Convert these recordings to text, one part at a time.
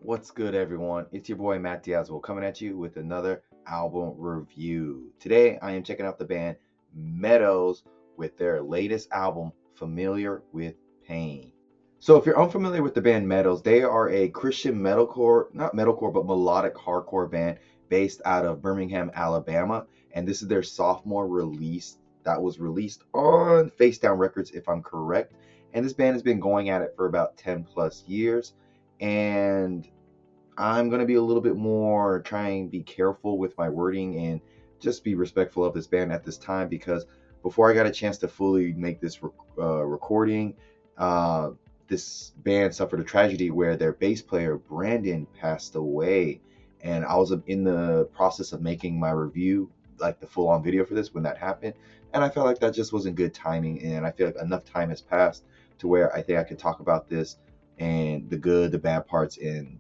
What's good, everyone? It's your boy Matt Diazwell coming at you with another album review. Today, I am checking out the band Meadows with their latest album, Familiar with Pain. So, if you're unfamiliar with the band Meadows, they are a Christian metalcore, not metalcore, but melodic hardcore band based out of Birmingham, Alabama. And this is their sophomore release that was released on Facedown Records, if I'm correct. And this band has been going at it for about 10 plus years. And I'm going to be a little bit more trying to be careful with my wording and just be respectful of this band at this time, because before I got a chance to fully make this recording, this band suffered a tragedy where their bass player Brandon passed away, and I was in the process of making my review, like the full-on video for this when that happened, and I felt like that just wasn't good timing, and I feel like enough time has passed to where I think I could talk about this and the good, the bad parts, and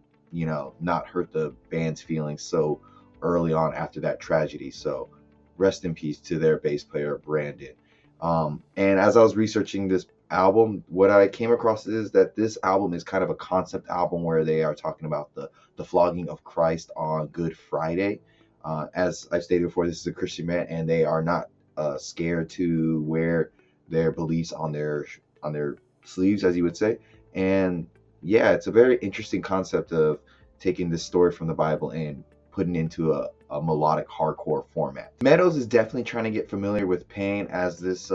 not hurt the band's feelings so early on after that tragedy. So rest in peace to their bass player, Brandon. And as I was researching this album, what I came across is that this album is kind of a concept album where they are talking about the flogging of Christ on Good Friday. As I've stated before, this is a Christian band, and they are not scared to wear their beliefs on their sleeves, as you would say. And yeah, it's a very interesting concept of taking this story from the Bible and putting into a melodic hardcore format. Meadows is definitely trying to get familiar with pain, as this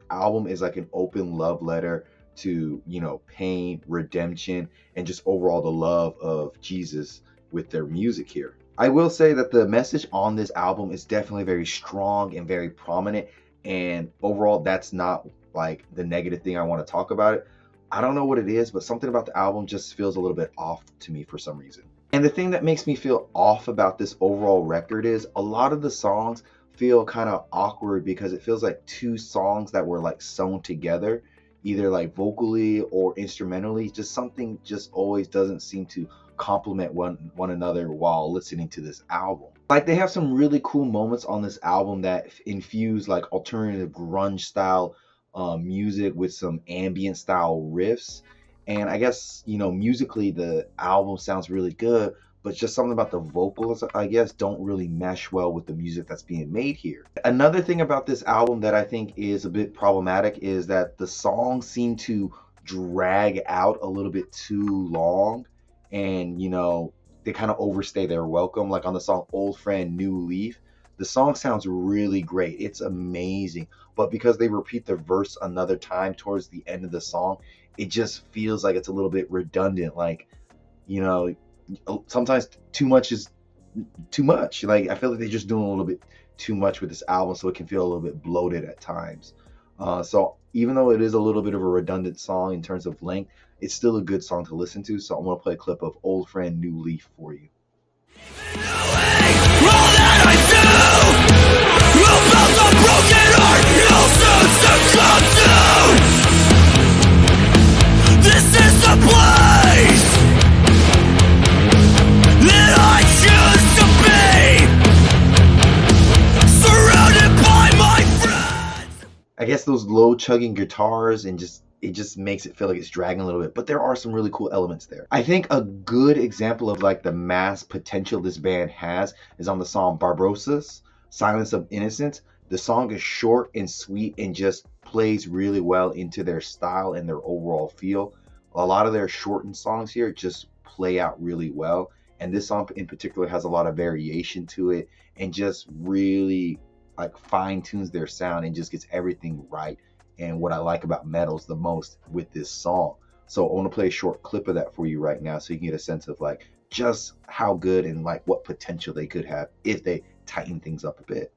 album is like an open love letter to, pain, redemption, and just overall the love of Jesus with their music here. I will say that the message on this album is definitely very strong and very prominent, and overall that's not like the negative thing I want to talk about it. I don't know what it is, but something about the album just feels a little bit off to me for some reason. And the thing that makes me feel off about this overall record is a lot of the songs feel kind of awkward, because it feels like two songs that were like sewn together, either like vocally or instrumentally. Just something just always doesn't seem to complement one another while listening to this album. Like, they have some really cool moments on this album that infuse like alternative grunge style music with some ambient style riffs, and I guess musically the album sounds really good, but just something about the vocals, I guess, don't really mesh well with the music that's being made here. Another thing about this album that I think is a bit problematic is that the songs seem to drag out a little bit too long, and they kind of overstay their welcome. Like on the song Old Friend New Leaf, the song sounds really great, it's amazing, but because they repeat the verse another time towards the end of the song, it just feels like it's a little bit redundant. Like, sometimes too much is too much. Like, I feel like they're just doing a little bit too much with this album, so it can feel a little bit bloated at times. So even though it is a little bit of a redundant song in terms of length, it's still a good song to listen to. So I'm going to play a clip of Old Friend New Leaf for you. This is the place that I choose to be, surrounded by my friends. I guess those low chugging guitars and it just makes it feel like it's dragging a little bit, but there are some really cool elements there. I think a good example of like the mass potential this band has is on the song Barbarossa's Silence of Innocence. The song is short and sweet and just plays really well into their style and their overall feel. A lot of their shortened songs here just play out really well, and this song in particular has a lot of variation to it and just really like fine tunes their sound and just gets everything right. And what I like about Meadows the most with this song. So I want to play a short clip of that for you right now, so you can get a sense of like just how good and like what potential they could have if they tighten things up a bit.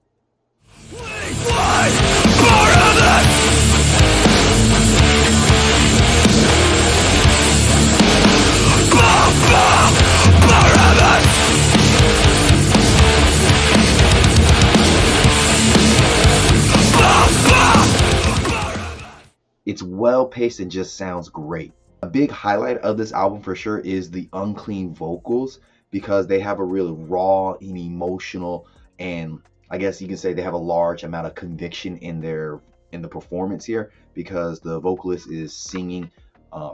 It's well paced and just sounds great. A big highlight of this album for sure is the unclean vocals, because they have a really raw and emotional, and I guess you can say they have a large amount of conviction in the performance here, because the vocalist is singing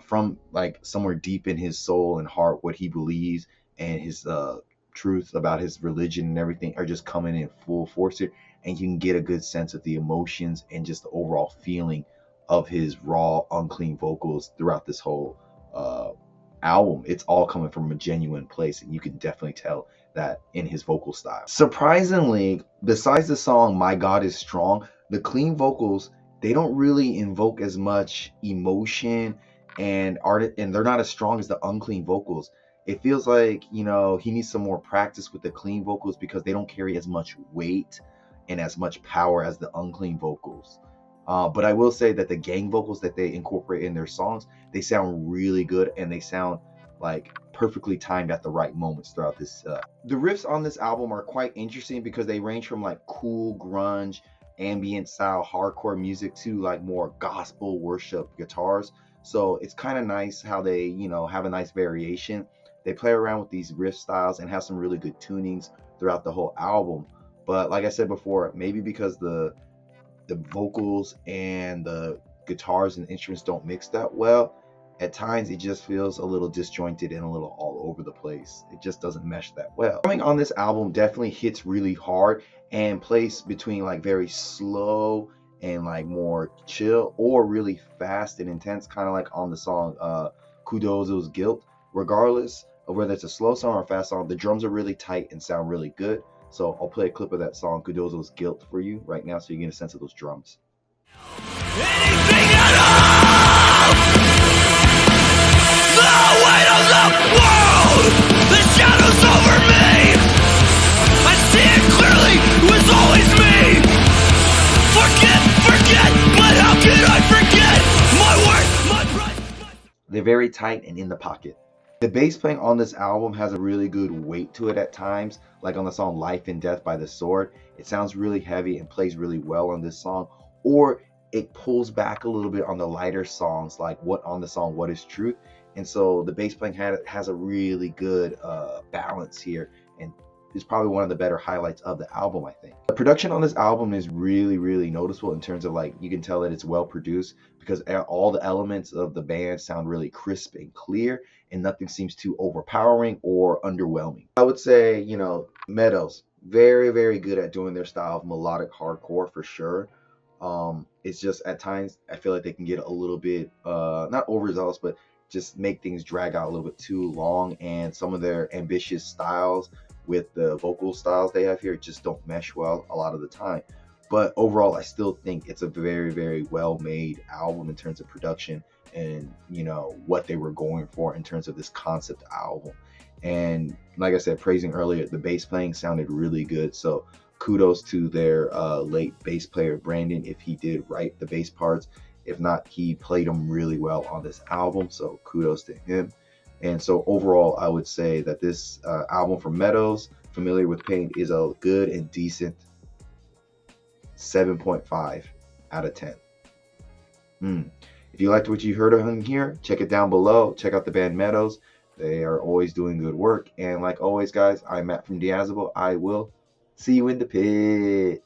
from like somewhere deep in his soul and heart, what he believes and his truth about his religion and everything are just coming in full force here, and you can get a good sense of the emotions and just the overall feeling of his raw, unclean vocals throughout this whole album. It's all coming from a genuine place, and you can definitely tell that in his vocal style. Surprisingly, besides the song My God Is Strong, the clean vocals, they don't really invoke as much emotion and art, and they're not as strong as the unclean vocals. It feels like, you know, he needs some more practice with the clean vocals because they don't carry as much weight and as much power as the unclean vocals. But I will say that the gang vocals that they incorporate in their songs, they sound really good, and they sound like perfectly timed at the right moments throughout this. The riffs on this album are quite interesting because they range from like cool grunge, ambient style hardcore music to like more gospel worship guitars. So it's kind of nice how they, you know, have a nice variation. They play around with these riff styles and have some really good tunings throughout the whole album. But like I said before, maybe because the vocals and the guitars and instruments don't mix that well, at times it just feels a little disjointed and a little all over the place. It just doesn't mesh that well. Coming on this album definitely hits really hard and plays between like very slow and like more chill, or really fast and intense, kind of like on the song Kudozo's Guilt. Regardless of whether it's a slow song or a fast song, the drums are really tight and sound really good. So I'll play a clip of that song Kudozo's Guilt for you right now, so you get a sense of those drums. Anything at all! The weight of the world, the shadows over me. I see it clearly, it was always me. Forget, but how could I forget my worth, my pride? They're very tight and in the pocket. The bass playing on this album has a really good weight to it at times, like on the song Life and Death by The Sword. It sounds really heavy and plays really well on this song, or it pulls back a little bit on the lighter songs, like on the song What Is Truth. And so the bass playing has a really good balance here, and is probably one of the better highlights of the album, I think. The production on this album is really noticeable in terms of like, you can tell that it's well produced because all the elements of the band sound really crisp and clear, and nothing seems too overpowering or underwhelming. I would say, you know, Meadows, very good at doing their style of melodic hardcore for sure. It's just at times I feel like they can get a little bit not overzealous, but just make things drag out a little bit too long, and some of their ambitious styles with the vocal styles they have here just don't mesh well a lot of the time. But overall, I still think it's a very well made album in terms of production and, you know, what they were going for in terms of this concept album. And like I said, praising earlier, the bass playing sounded really good, so kudos to their late bass player Brandon if he did write the bass parts. If not, he played them really well on this album, so kudos to him. And so overall, I would say that this album from Meadows, Familiar with Pain, is a good and decent 7.5 out of 10. If you liked what you heard of him here, check it down below. Check out the band Meadows. They are always doing good work. And like always, guys, I'm Matt from Diazable. I will see you in the pit.